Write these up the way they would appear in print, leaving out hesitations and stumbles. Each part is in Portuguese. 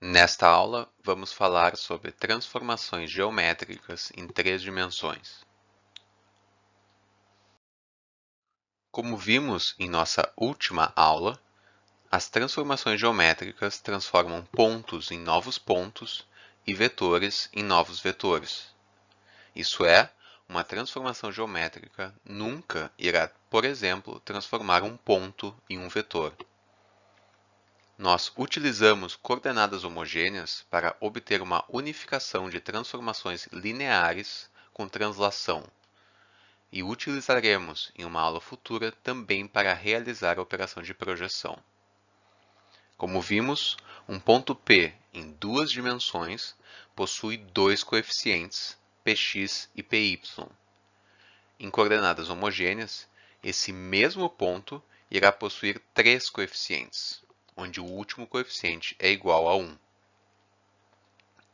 Nesta aula, vamos falar sobre transformações geométricas em três dimensões. Como vimos em nossa última aula, as transformações geométricas transformam pontos em novos pontos e vetores em novos vetores. Isso é, uma transformação geométrica nunca irá, por exemplo, transformar um ponto em um vetor. Nós utilizamos coordenadas homogêneas para obter uma unificação de transformações lineares com translação, e utilizaremos em uma aula futura também para realizar a operação de projeção. Como vimos, um ponto P em duas dimensões possui dois coeficientes, px e py. Em coordenadas homogêneas, esse mesmo ponto irá possuir três coeficientes, onde o último coeficiente é igual a 1.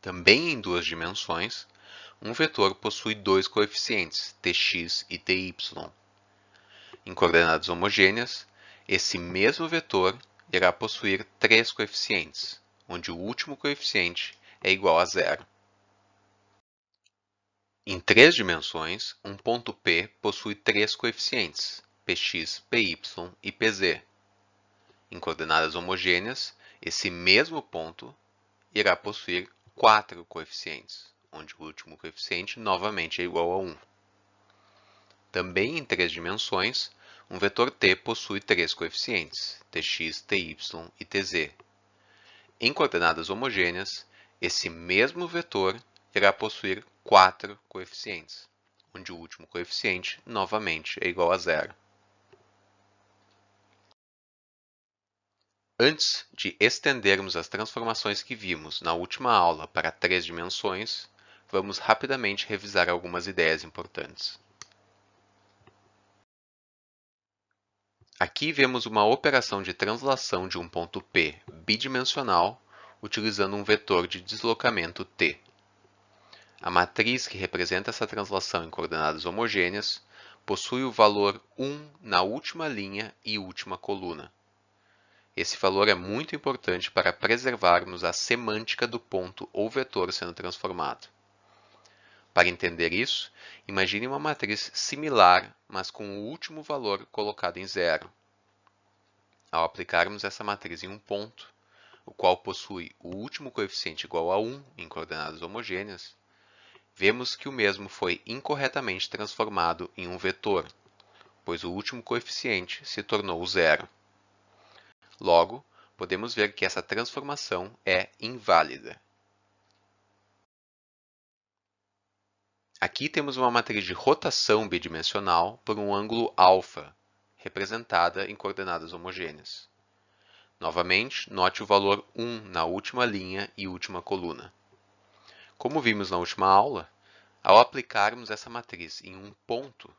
Também em duas dimensões, um vetor possui dois coeficientes, tx e ty. Em coordenadas homogêneas, esse mesmo vetor irá possuir três coeficientes, onde o último coeficiente é igual a 0. Em três dimensões, um ponto P possui três coeficientes, px, py e pz. Em coordenadas homogêneas, esse mesmo ponto irá possuir quatro coeficientes, onde o último coeficiente novamente é igual a 1. Também em três dimensões, um vetor t possui três coeficientes, tx, ty e tz. Em coordenadas homogêneas, esse mesmo vetor irá possuir quatro coeficientes, onde o último coeficiente novamente é igual a 0. Antes de estendermos as transformações que vimos na última aula para três dimensões, vamos rapidamente revisar algumas ideias importantes. Aqui vemos uma operação de translação de um ponto P bidimensional utilizando um vetor de deslocamento t. A matriz que representa essa translação em coordenadas homogêneas possui o valor 1 na última linha e última coluna. Esse valor é muito importante para preservarmos a semântica do ponto ou vetor sendo transformado. Para entender isso, imagine uma matriz similar, mas com o último valor colocado em 0. Ao aplicarmos essa matriz em um ponto, o qual possui o último coeficiente igual a 1 em coordenadas homogêneas, vemos que o mesmo foi incorretamente transformado em um vetor, pois o último coeficiente se tornou 0. Logo, podemos ver que essa transformação é inválida. Aqui temos uma matriz de rotação bidimensional por um ângulo alfa, representada em coordenadas homogêneas. Novamente, note o valor 1 na última linha e última coluna. Como vimos na última aula, ao aplicarmos essa matriz em um ponto,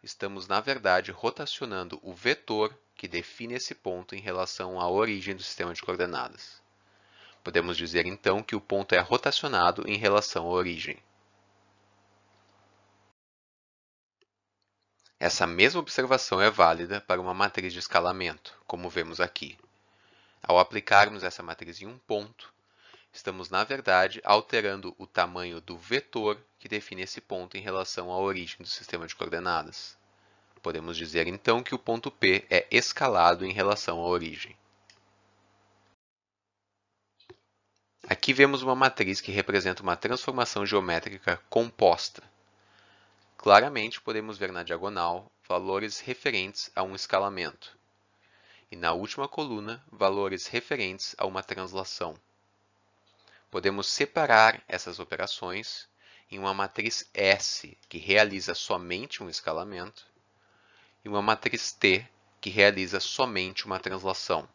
estamos, na verdade, rotacionando o vetor que define esse ponto em relação à origem do sistema de coordenadas. Podemos dizer, então, que o ponto é rotacionado em relação à origem. Essa mesma observação é válida para uma matriz de escalamento, como vemos aqui. Ao aplicarmos essa matriz em um ponto, estamos, na verdade, alterando o tamanho do vetor que define esse ponto em relação à origem do sistema de coordenadas. Podemos dizer, então, que o ponto P é escalado em relação à origem. Aqui vemos uma matriz que representa uma transformação geométrica composta. Claramente, podemos ver na diagonal valores referentes a um escalamento, e na última coluna, valores referentes a uma translação. Podemos separar essas operações em uma matriz S, que realiza somente um escalamento, e uma matriz T, que realiza somente uma translação.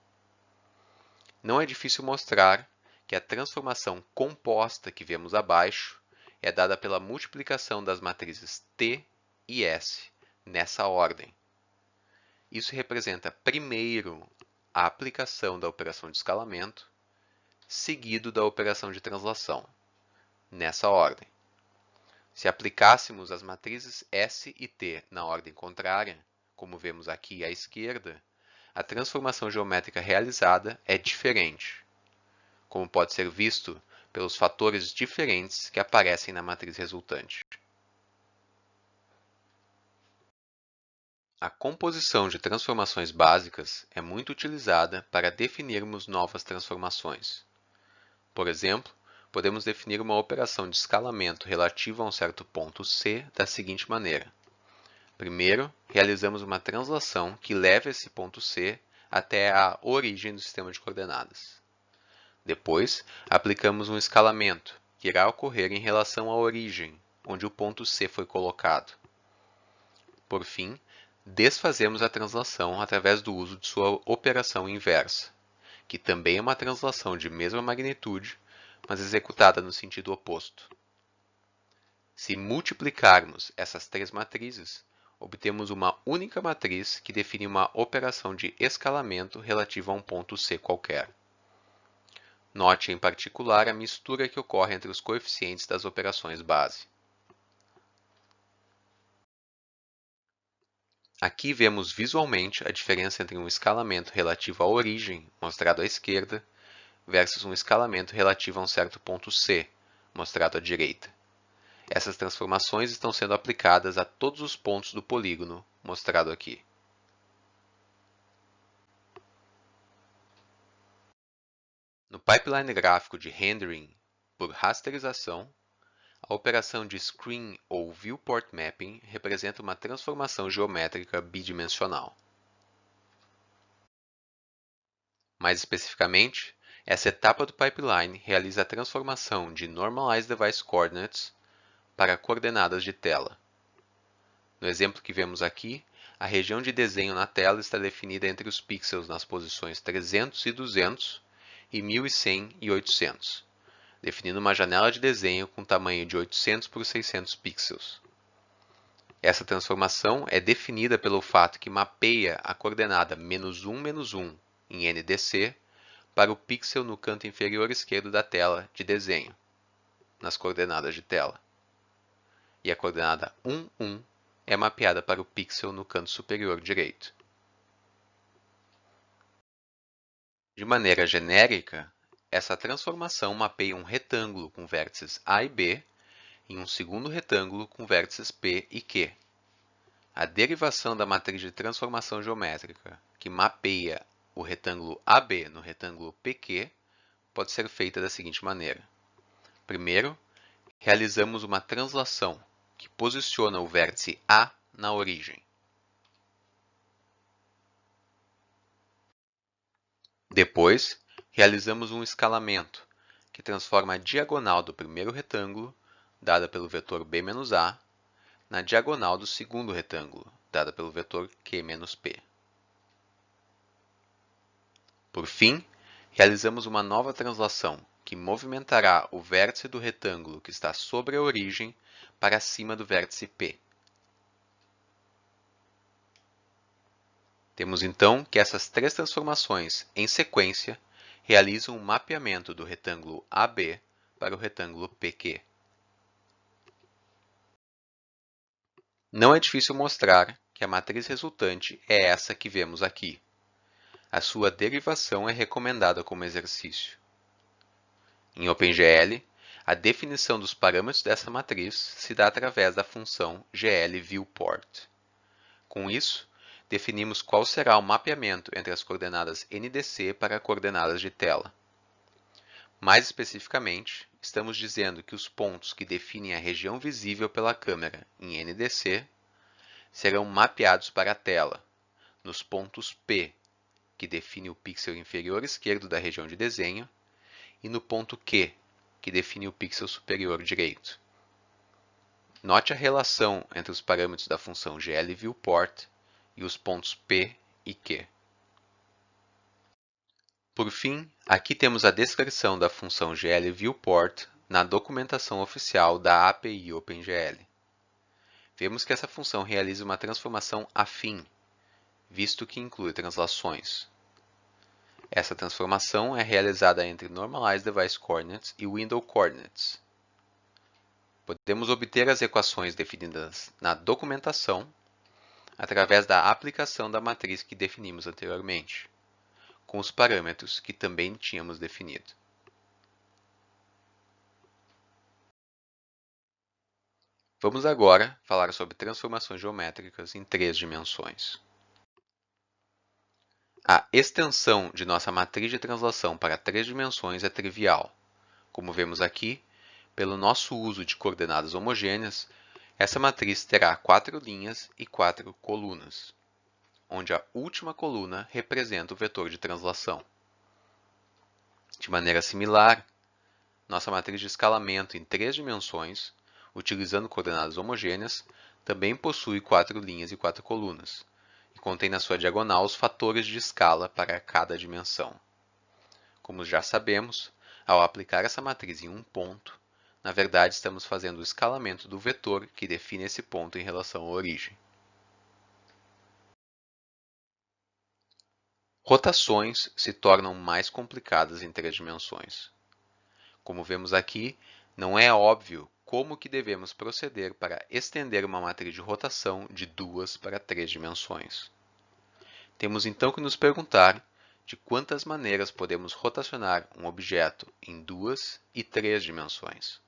Não é difícil mostrar que a transformação composta que vemos abaixo é dada pela multiplicação das matrizes T e S, nessa ordem. Isso representa primeiro a aplicação da operação de escalamento, seguido da operação de translação, nessa ordem. Se aplicássemos as matrizes S e T na ordem contrária, como vemos aqui à esquerda, a transformação geométrica realizada é diferente. como pode ser visto pelos fatores diferentes que aparecem na matriz resultante. A composição de transformações básicas é muito utilizada para definirmos novas transformações. Por exemplo, podemos definir uma operação de escalamento relativa a um certo ponto C da seguinte maneira. Primeiro, realizamos uma translação que leva esse ponto C até a origem do sistema de coordenadas. Depois, aplicamos um escalamento, que irá ocorrer em relação à origem, onde o ponto C foi colocado. Por fim, desfazemos a translação através do uso de sua operação inversa, que também é uma translação de mesma magnitude, mas executada no sentido oposto. Se multiplicarmos essas três matrizes, obtemos uma única matriz que define uma operação de escalamento relativa a um ponto C qualquer. Note em particular a mistura que ocorre entre os coeficientes das operações base. Aqui vemos visualmente a diferença entre um escalamento relativo à origem, mostrado à esquerda, versus um escalamento relativo a um certo ponto C, mostrado à direita. Essas transformações estão sendo aplicadas a todos os pontos do polígono, mostrado aqui. No pipeline gráfico de rendering por rasterização, a operação de Screen ou Viewport Mapping representa uma transformação geométrica bidimensional. Mais especificamente, essa etapa do pipeline realiza a transformação de Normalized Device Coordinates para coordenadas de tela. No exemplo que vemos aqui, a região de desenho na tela está definida entre os pixels nas posições 300 e 200 e 1100 e 800, definindo uma janela de desenho com tamanho de 800 por 600 pixels. Essa transformação é definida pelo fato que mapeia a coordenada -1, em NDC para o pixel no canto inferior esquerdo da tela de desenho, nas coordenadas de tela. E a coordenada 1 é mapeada para o pixel no canto superior direito. De maneira genérica, essa transformação mapeia um retângulo com vértices A e B em um segundo retângulo com vértices P e Q. A derivação da matriz de transformação geométrica que mapeia o retângulo AB no retângulo PQ pode ser feita da seguinte maneira. Primeiro, realizamos uma translação que posiciona o vértice A na origem. Depois, realizamos um escalamento que transforma a diagonal do primeiro retângulo, dada pelo vetor B-A, na diagonal do segundo retângulo, dada pelo vetor Q-P. Por fim, realizamos uma nova translação que movimentará o vértice do retângulo que está sobre a origem para cima do vértice P. Temos então que essas três transformações, em sequência, realizam um mapeamento do retângulo AB para o retângulo PQ. Não é difícil mostrar que a matriz resultante é essa que vemos aqui. A sua derivação é recomendada como exercício. Em OpenGL, a definição dos parâmetros dessa matriz se dá através da função glViewport. Com isso, definimos qual será o mapeamento entre as coordenadas NDC para coordenadas de tela. Mais especificamente, estamos dizendo que os pontos que definem a região visível pela câmera em NDC serão mapeados para a tela, nos pontos P, que define o pixel inferior esquerdo da região de desenho, e no ponto Q, que define o pixel superior direito. Note a relação entre os parâmetros da função glViewport e os pontos P e Q. Por fim, aqui temos a descrição da função glViewport na documentação oficial da API OpenGL. Vemos que essa função realiza uma transformação afim, visto que inclui translações. Essa transformação é realizada entre Normalized Device Coordinates e Window Coordinates. Podemos obter as equações definidas na documentação através da aplicação da matriz que definimos anteriormente, com os parâmetros que também tínhamos definido. Vamos agora falar sobre transformações geométricas em 3 dimensões. A extensão de nossa matriz de translação para 3 dimensões é trivial. Como vemos aqui, pelo nosso uso de coordenadas homogêneas, essa matriz terá 4 linhas e 4 colunas, onde a última coluna representa o vetor de translação. De maneira similar, nossa matriz de escalamento em 3 dimensões, utilizando coordenadas homogêneas, também possui 4 linhas e 4 colunas, e contém na sua diagonal os fatores de escala para cada dimensão. Como já sabemos, ao aplicar essa matriz em um ponto, na verdade estamos fazendo o escalamento do vetor que define esse ponto em relação à origem. Rotações se tornam mais complicadas em 3 dimensões. Como vemos aqui, não é óbvio como que devemos proceder para estender uma matriz de rotação de 2 para 3 dimensões. Temos então que nos perguntar de quantas maneiras podemos rotacionar um objeto em 2 e 3 dimensões.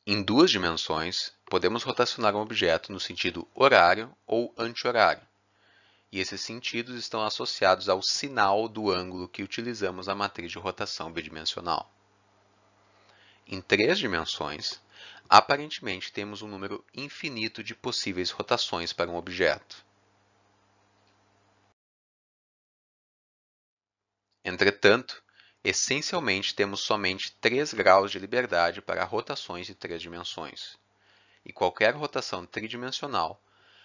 Em 2 dimensões, podemos rotacionar um objeto no sentido horário ou anti-horário, e esses sentidos estão associados ao sinal do ângulo que utilizamos na matriz de rotação bidimensional. Em 3 dimensões, aparentemente temos um número infinito de possíveis rotações para um objeto. Entretanto, essencialmente temos somente 3 graus de liberdade para rotações de 3 dimensões, e qualquer rotação tridimensional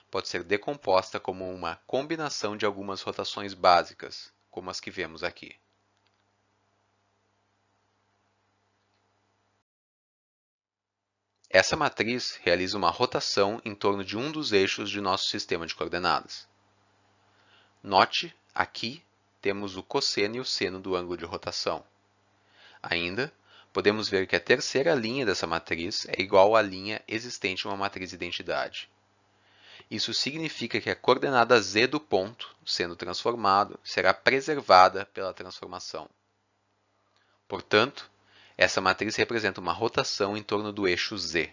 pode ser decomposta como uma combinação de algumas rotações básicas, como as que vemos aqui. Essa matriz realiza uma rotação em torno de um dos eixos de nosso sistema de coordenadas. Note, aqui, temos o cosseno e o seno do ângulo de rotação. Ainda, podemos ver que a terceira linha dessa matriz é igual à linha existente em uma matriz de identidade. Isso significa que a coordenada z do ponto, sendo transformado, será preservada pela transformação. Portanto, essa matriz representa uma rotação em torno do eixo z.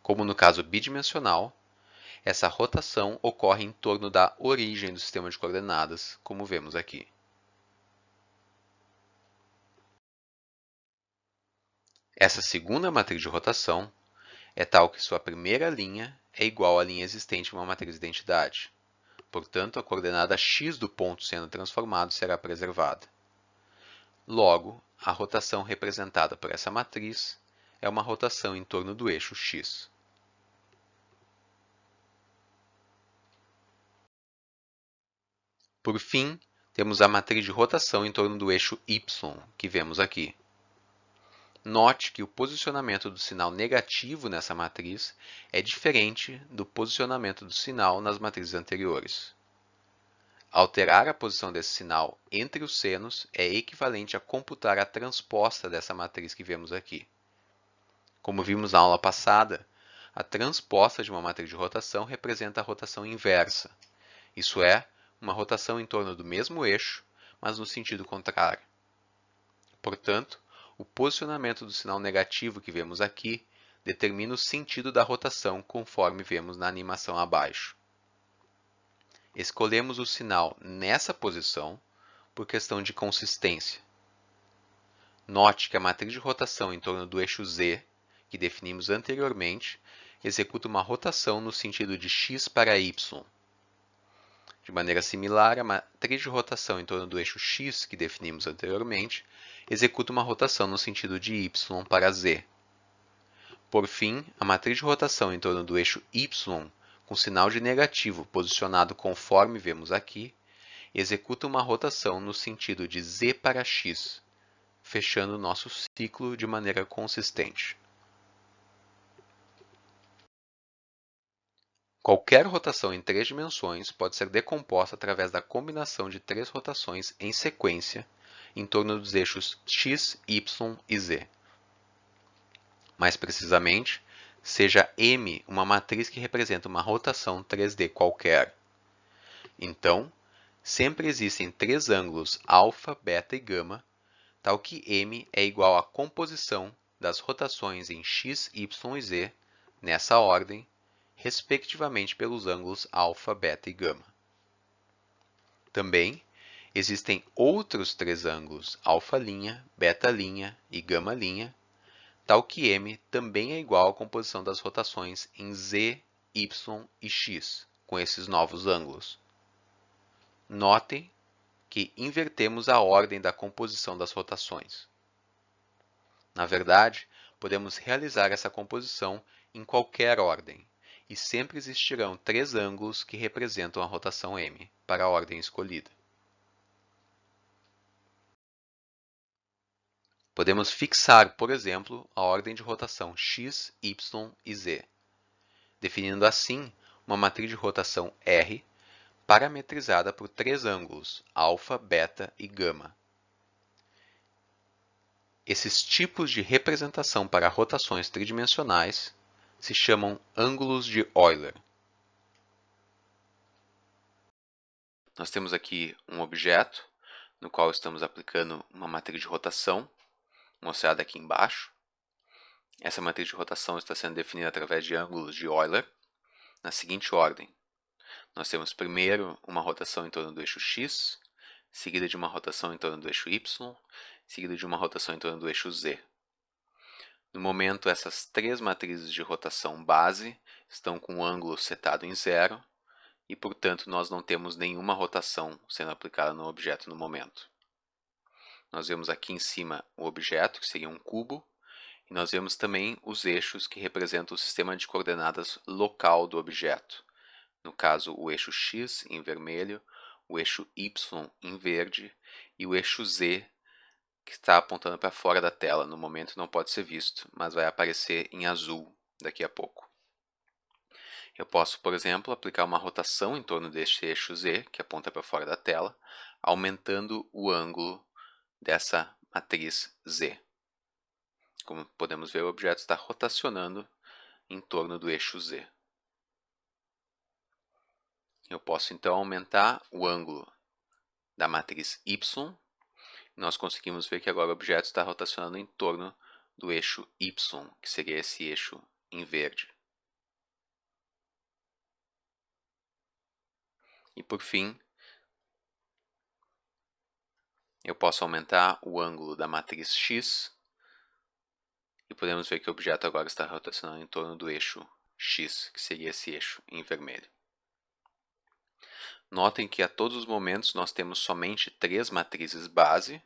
Como no caso bidimensional, essa rotação ocorre em torno da origem do sistema de coordenadas, como vemos aqui. Essa segunda matriz de rotação é tal que sua primeira linha é igual à linha existente em uma matriz de identidade. Portanto, a coordenada x do ponto sendo transformado será preservada. Logo, a rotação representada por essa matriz é uma rotação em torno do eixo x. Por fim, temos a matriz de rotação em torno do eixo y, que vemos aqui. Note que o posicionamento do sinal negativo nessa matriz é diferente do posicionamento do sinal nas matrizes anteriores. Alterar a posição desse sinal entre os senos é equivalente a computar a transposta dessa matriz que vemos aqui. Como vimos na aula passada, a transposta de uma matriz de rotação representa a rotação inversa, isso é, uma rotação em torno do mesmo eixo, mas no sentido contrário. Portanto, o posicionamento do sinal negativo que vemos aqui determina o sentido da rotação conforme vemos na animação abaixo. Escolhemos o sinal nessa posição por questão de consistência. Note que a matriz de rotação em torno do eixo z, que definimos anteriormente, executa uma rotação no sentido de x para y. De maneira similar, a matriz de rotação em torno do eixo x, que definimos anteriormente, executa uma rotação no sentido de y para z. Por fim, a matriz de rotação em torno do eixo y, com sinal de negativo posicionado conforme vemos aqui, executa uma rotação no sentido de z para x, fechando o nosso ciclo de maneira consistente. Qualquer rotação em 3 dimensões pode ser decomposta através da combinação de 3 rotações em sequência em torno dos eixos x, y e z. Mais precisamente, seja M uma matriz que representa uma rotação 3D qualquer. Então, sempre existem 3 ângulos alfa, beta e gama, tal que m é igual à composição das rotações em x, y e z, nessa ordem, respectivamente pelos ângulos alfa, beta e gama. Também existem outros três ângulos alfa', beta' e gama', tal que m também é igual à composição das rotações em z, y e x, com esses novos ângulos. Notem que invertemos a ordem da composição das rotações. Na verdade, podemos realizar essa composição em qualquer ordem, e sempre existirão três ângulos que representam a rotação m para a ordem escolhida. Podemos fixar, por exemplo, a ordem de rotação x, y e z, definindo assim uma matriz de rotação R parametrizada por três ângulos, alfa, beta e gama. Esses tipos de representação para rotações tridimensionais se chamam ângulos de Euler. Nós temos aqui um objeto no qual estamos aplicando uma matriz de rotação, mostrada aqui embaixo. Essa matriz de rotação está sendo definida através de ângulos de Euler, na seguinte ordem. Nós temos primeiro uma rotação em torno do eixo x, seguida de uma rotação em torno do eixo y, seguida de uma rotação em torno do eixo z. No momento, essas três matrizes de rotação base estão com o ângulo setado em zero e, portanto, nós não temos nenhuma rotação sendo aplicada no objeto no momento. Nós vemos aqui em cima o objeto, que seria um cubo, e nós vemos também os eixos que representam o sistema de coordenadas local do objeto. No caso, o eixo x em vermelho, o eixo y em verde e o eixo z, que está apontando para fora da tela. No momento não pode ser visto, mas vai aparecer em azul daqui a pouco. Eu posso, por exemplo, aplicar uma rotação em torno deste eixo z, que aponta para fora da tela, aumentando o ângulo dessa matriz z. Como podemos ver, o objeto está rotacionando em torno do eixo z. Eu posso então aumentar o ângulo da matriz y. Nós conseguimos ver que agora o objeto está rotacionando em torno do eixo y, que seria esse eixo em verde. E por fim, eu posso aumentar o ângulo da matriz x e podemos ver que o objeto agora está rotacionando em torno do eixo x, que seria esse eixo em vermelho. Notem que a todos os momentos nós temos somente três matrizes base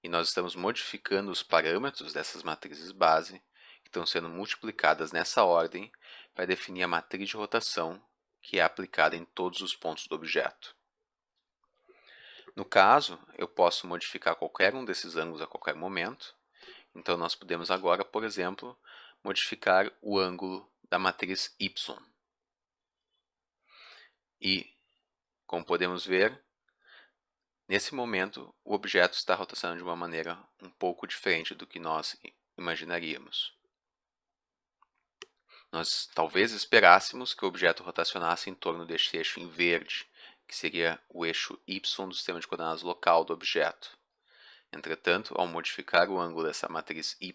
e nós estamos modificando os parâmetros dessas matrizes base, que estão sendo multiplicadas nessa ordem para definir a matriz de rotação que é aplicada em todos os pontos do objeto. No caso, eu posso modificar qualquer um desses ângulos a qualquer momento. Então, nós podemos agora, por exemplo, modificar o ângulo da matriz y. E, como podemos ver, nesse momento, o objeto está rotacionando de uma maneira um pouco diferente do que nós imaginaríamos. Nós talvez esperássemos que o objeto rotacionasse em torno deste eixo em verde, que seria o eixo y do sistema de coordenadas local do objeto. Entretanto, ao modificar o ângulo dessa matriz y,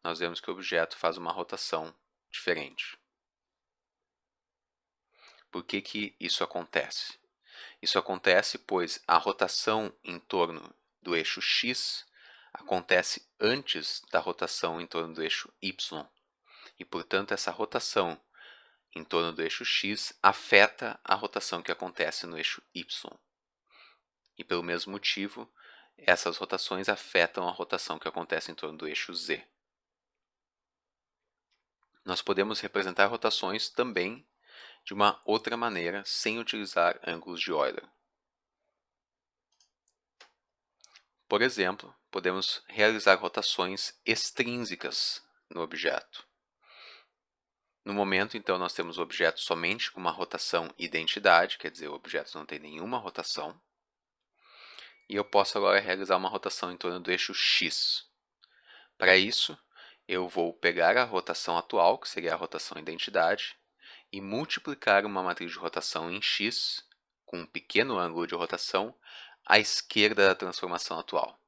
nós vemos que o objeto faz uma rotação diferente. Por que isso acontece? Isso acontece pois a rotação em torno do eixo x acontece antes da rotação em torno do eixo y. E, portanto, essa rotação em torno do eixo x afeta a rotação que acontece no eixo y. E, pelo mesmo motivo, essas rotações afetam a rotação que acontece em torno do eixo z. Nós podemos representar rotações também de uma outra maneira, sem utilizar ângulos de Euler. Por exemplo, podemos realizar rotações extrínsecas no objeto. No momento, então, nós temos o objeto somente com uma rotação identidade, quer dizer, o objeto não tem nenhuma rotação. E eu posso agora realizar uma rotação em torno do eixo x. Para isso, eu vou pegar a rotação atual, que seria a rotação identidade, e multiplicar uma matriz de rotação em x, com um pequeno ângulo de rotação, à esquerda da transformação atual.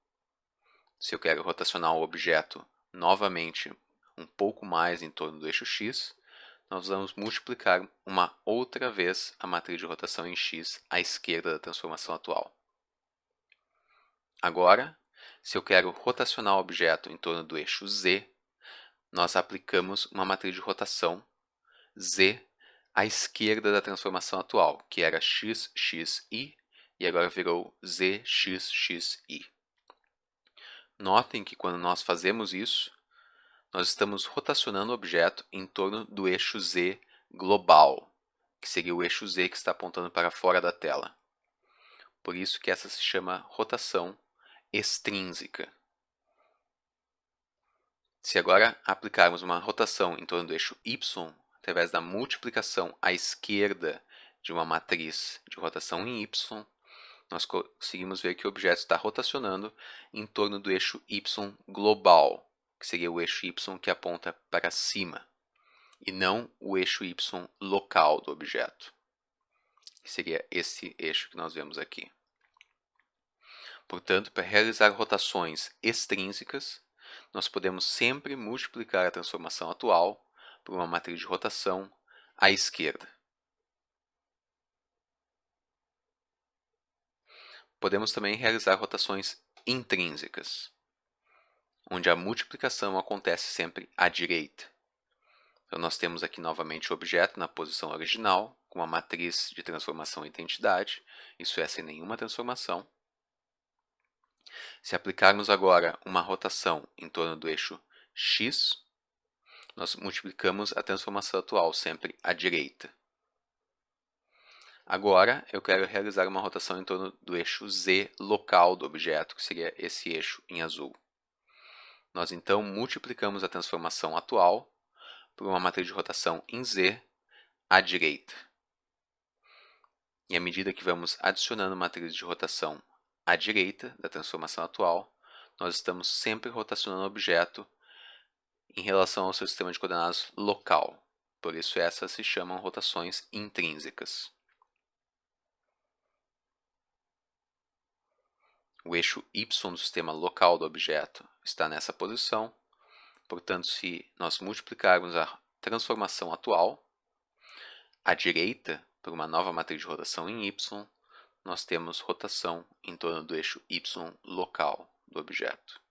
se eu quero rotacionar o objeto novamente um pouco mais em torno do eixo x, nós vamos multiplicar uma outra vez a matriz de rotação em x à esquerda da transformação atual. Agora, se eu quero rotacionar o objeto em torno do eixo z, nós aplicamos uma matriz de rotação z à esquerda da transformação atual, que era xxi, e agora virou zxxi. Notem que quando nós fazemos isso, nós estamos rotacionando o objeto em torno do eixo z global, que seria o eixo z que está apontando para fora da tela. Por isso que essa se chama rotação extrínseca. Se agora aplicarmos uma rotação em torno do eixo y, através da multiplicação à esquerda de uma matriz de rotação em y, nós conseguimos ver que o objeto está rotacionando em torno do eixo y global, que seria o eixo y que aponta para cima, e não o eixo y local do objeto, que seria esse eixo que nós vemos aqui. Portanto, para realizar rotações extrínsecas, nós podemos sempre multiplicar a transformação atual por uma matriz de rotação à esquerda. Podemos também realizar rotações intrínsecas, onde a multiplicação acontece sempre à direita. Então, nós temos aqui novamente o objeto na posição original, com a matriz de transformação em identidade, isso é, sem nenhuma transformação. Se aplicarmos agora uma rotação em torno do eixo x, nós multiplicamos a transformação atual sempre à direita. Agora, eu quero realizar uma rotação em torno do eixo z local do objeto, que seria esse eixo em azul. Nós então multiplicamos a transformação atual por uma matriz de rotação em z à direita. E à medida que vamos adicionando matrizes de rotação à direita da transformação atual, nós estamos sempre rotacionando o objeto em relação ao seu sistema de coordenadas local. Por isso essas se chamam rotações intrínsecas. O eixo y do sistema local do objeto está nessa posição. Portanto, se nós multiplicarmos a transformação atual à direita por uma nova matriz de rotação em y, nós temos rotação em torno do eixo y local do objeto.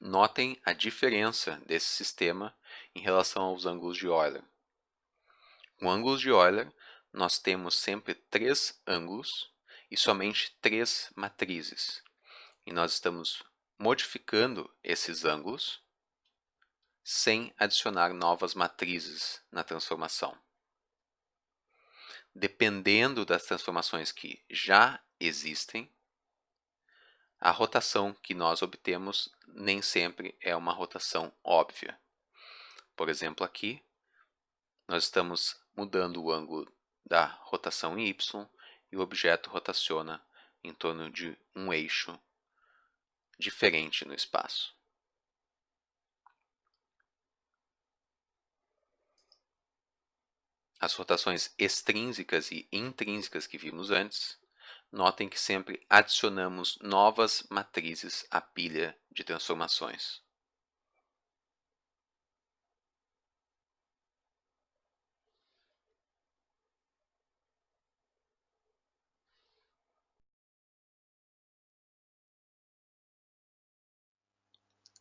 Notem a diferença desse sistema em relação aos ângulos de Euler. Com ângulos de Euler, nós temos sempre 3 ângulos e somente 3 matrizes. E nós estamos modificando esses ângulos sem adicionar novas matrizes na transformação. Dependendo das transformações que já existem, a rotação que nós obtemos nem sempre é uma rotação óbvia. Por exemplo, aqui, nós estamos mudando o ângulo da rotação em y e o objeto rotaciona em torno de um eixo diferente no espaço. As rotações extrínsecas e intrínsecas que vimos antes, notem que sempre adicionamos novas matrizes à pilha de transformações.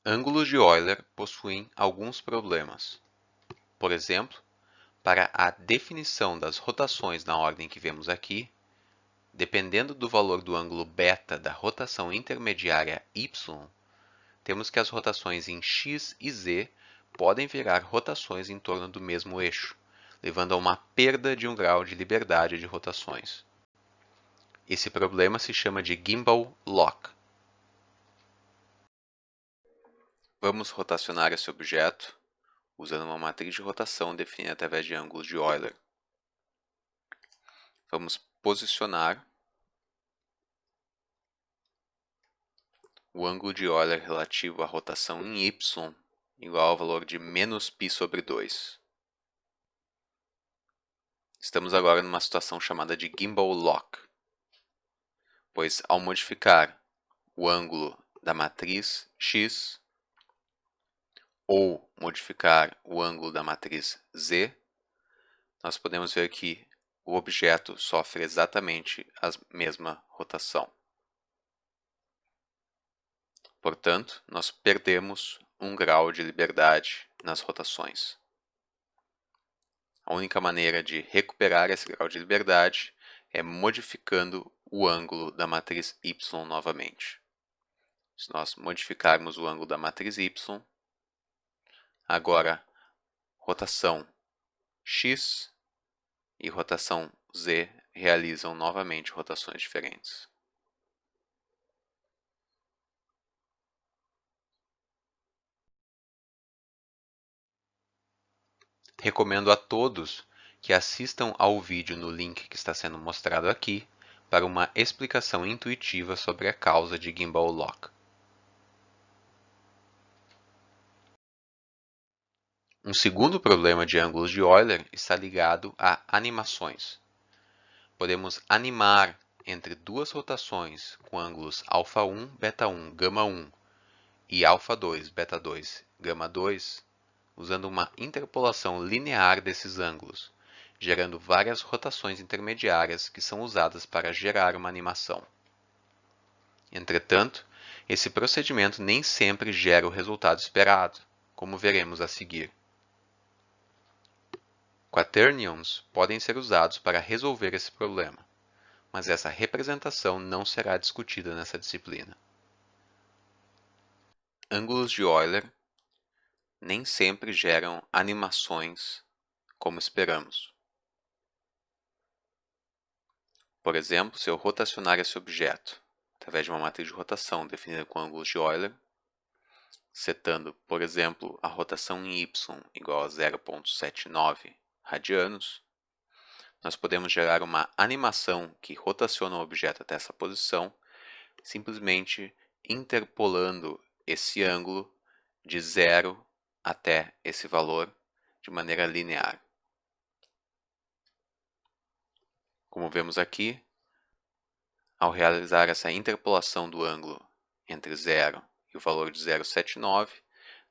Ângulos de Euler possuem alguns problemas. Por exemplo, para a definição das rotações na ordem que vemos aqui, dependendo do valor do ângulo β da rotação intermediária y, temos que as rotações em x e z podem virar rotações em torno do mesmo eixo, levando a uma perda de um grau de liberdade de rotações. Esse problema se chama de gimbal lock. Vamos rotacionar esse objeto usando uma matriz de rotação definida através de ângulos de Euler. Vamos posicionar o ângulo de Euler relativo à rotação em y igual ao valor de menos π sobre 2. Estamos agora numa situação chamada de gimbal lock, pois ao modificar o ângulo da matriz X ou modificar o ângulo da matriz Z, nós podemos ver que o objeto sofre exatamente a mesma rotação. Portanto, nós perdemos 1 grau de liberdade nas rotações. A única maneira de recuperar esse grau de liberdade é modificando o ângulo da matriz Y novamente. Se nós modificarmos o ângulo da matriz Y, agora rotação X e rotação Z realizam novamente rotações diferentes. Recomendo a todos que assistam ao vídeo no link que está sendo mostrado aqui para uma explicação intuitiva sobre a causa de gimbal lock. Um segundo problema de ângulos de Euler está ligado a animações. Podemos animar entre duas rotações com ângulos α1, β1, γ1 e α2, β2, γ2, usando uma interpolação linear desses ângulos, gerando várias rotações intermediárias que são usadas para gerar uma animação. Entretanto, esse procedimento nem sempre gera o resultado esperado, como veremos a seguir. Quaternions podem ser usados para resolver esse problema, mas essa representação não será discutida nessa disciplina. Ângulos de Euler nem sempre geram animações como esperamos. Por exemplo, se eu rotacionar esse objeto através de uma matriz de rotação definida com ângulos de Euler, setando, por exemplo, a rotação em y igual a 0,79 radianos, nós podemos gerar uma animação que rotaciona o objeto até essa posição, simplesmente interpolando esse ângulo de 0 até esse valor de maneira linear. Como vemos aqui, ao realizar essa interpolação do ângulo entre 0 e o valor de 0,79,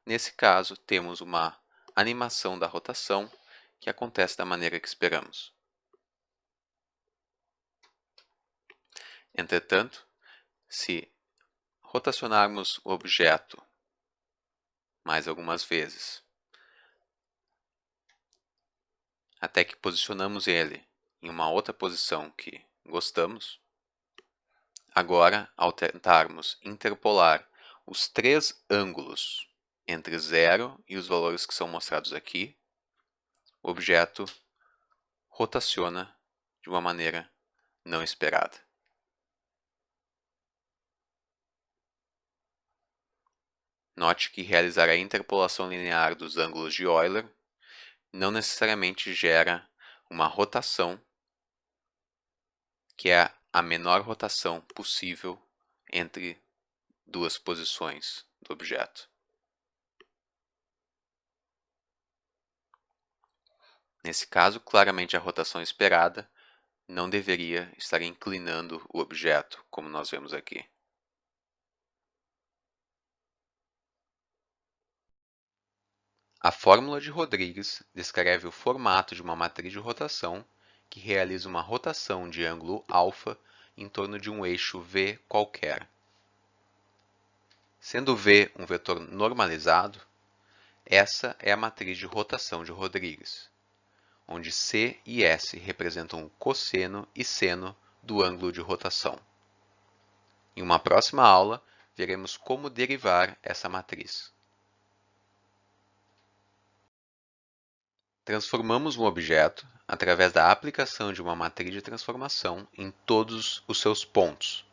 nesse caso temos uma animação da rotação que acontece da maneira que esperamos. Entretanto, se rotacionarmos o objeto mais algumas vezes, até que posicionamos ele em uma outra posição que gostamos, agora, ao tentarmos interpolar os três ângulos entre 0 e os valores que são mostrados aqui, o objeto rotaciona de uma maneira não esperada. Note que realizar a interpolação linear dos ângulos de Euler não necessariamente gera uma rotação que é a menor rotação possível entre duas posições do objeto. Nesse caso, claramente a rotação esperada não deveria estar inclinando o objeto, como nós vemos aqui. A fórmula de Rodrigues descreve o formato de uma matriz de rotação que realiza uma rotação de ângulo α em torno de um eixo V qualquer. Sendo V um vetor normalizado, essa é a matriz de rotação de Rodrigues, onde C e S representam o cosseno e seno do ângulo de rotação. Em uma próxima aula, veremos como derivar essa matriz. Transformamos um objeto através da aplicação de uma matriz de transformação em todos os seus pontos.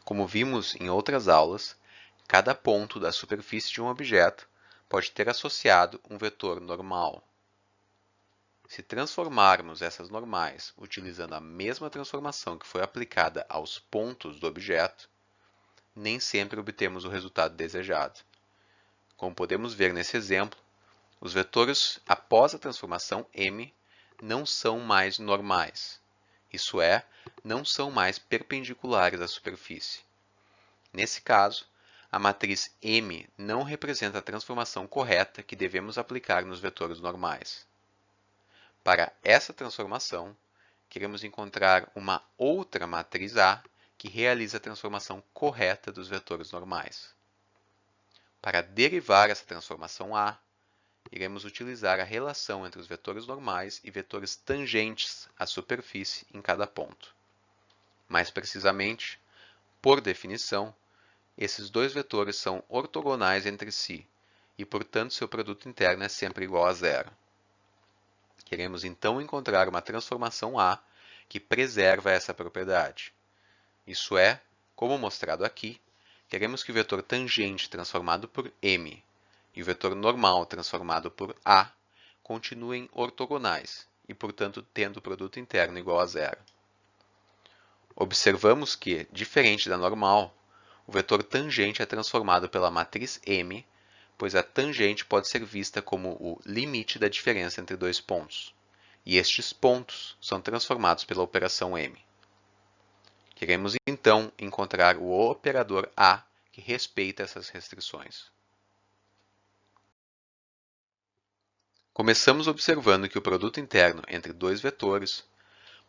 Como vimos em outras aulas, cada ponto da superfície de um objeto pode ter associado um vetor normal. Se transformarmos essas normais utilizando a mesma transformação que foi aplicada aos pontos do objeto, nem sempre obtemos o resultado desejado. Como podemos ver nesse exemplo, os vetores após a transformação M não são mais normais, isso é, não são mais perpendiculares à superfície. Nesse caso, a matriz M não representa a transformação correta que devemos aplicar nos vetores normais. Para essa transformação, queremos encontrar uma outra matriz A que realiza a transformação correta dos vetores normais. Para derivar essa transformação A, iremos utilizar a relação entre os vetores normais e vetores tangentes à superfície em cada ponto. Mais precisamente, por definição, esses dois vetores são ortogonais entre si e, portanto, seu produto interno é sempre igual a zero. Queremos então encontrar uma transformação A que preserva essa propriedade. Isso é, como mostrado aqui, queremos que o vetor tangente transformado por M e o vetor normal transformado por A continuem ortogonais e, portanto, tendo o produto interno igual a zero. Observamos que, diferente da normal, o vetor tangente é transformado pela matriz M, pois a tangente pode ser vista como o limite da diferença entre dois pontos, e estes pontos são transformados pela operação M. Queremos então encontrar o operador A que respeita essas restrições. Começamos observando que o produto interno entre dois vetores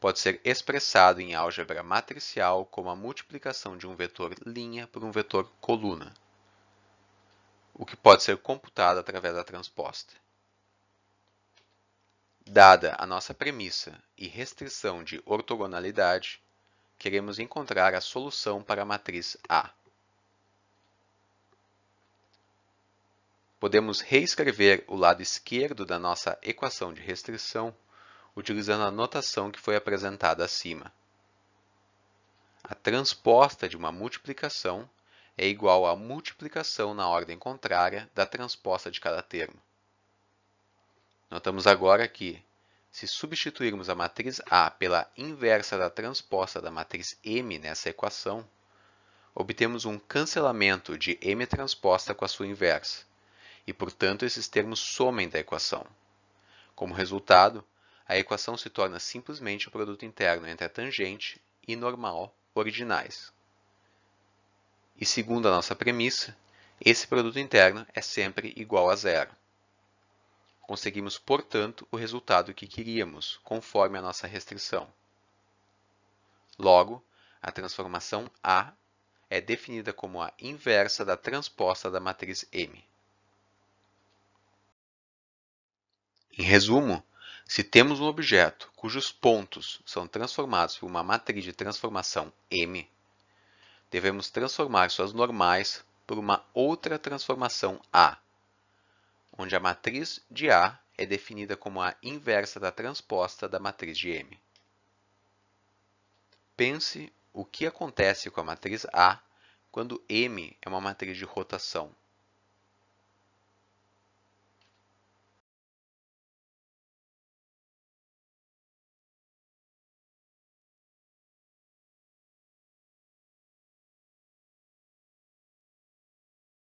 pode ser expressado em álgebra matricial como a multiplicação de um vetor linha por um vetor coluna, o que pode ser computado através da transposta. Dada a nossa premissa e restrição de ortogonalidade, queremos encontrar a solução para a matriz A. Podemos reescrever o lado esquerdo da nossa equação de restrição utilizando a notação que foi apresentada acima. A transposta de uma multiplicação é igual à multiplicação na ordem contrária da transposta de cada termo. Notamos agora que, se substituirmos a matriz A pela inversa da transposta da matriz M nessa equação, obtemos um cancelamento de M transposta com a sua inversa, e, portanto, esses termos somem da equação. Como resultado, a equação se torna simplesmente o produto interno entre a tangente e normal originais. E segundo a nossa premissa, esse produto interno é sempre igual a zero. Conseguimos, portanto, o resultado que queríamos, conforme a nossa restrição. Logo, a transformação A é definida como a inversa da transposta da matriz M. Em resumo, se temos um objeto cujos pontos são transformados por uma matriz de transformação M, devemos transformar suas normais por uma outra transformação A, onde a matriz de A é definida como a inversa da transposta da matriz de M. Pense o que acontece com a matriz A quando M é uma matriz de rotação.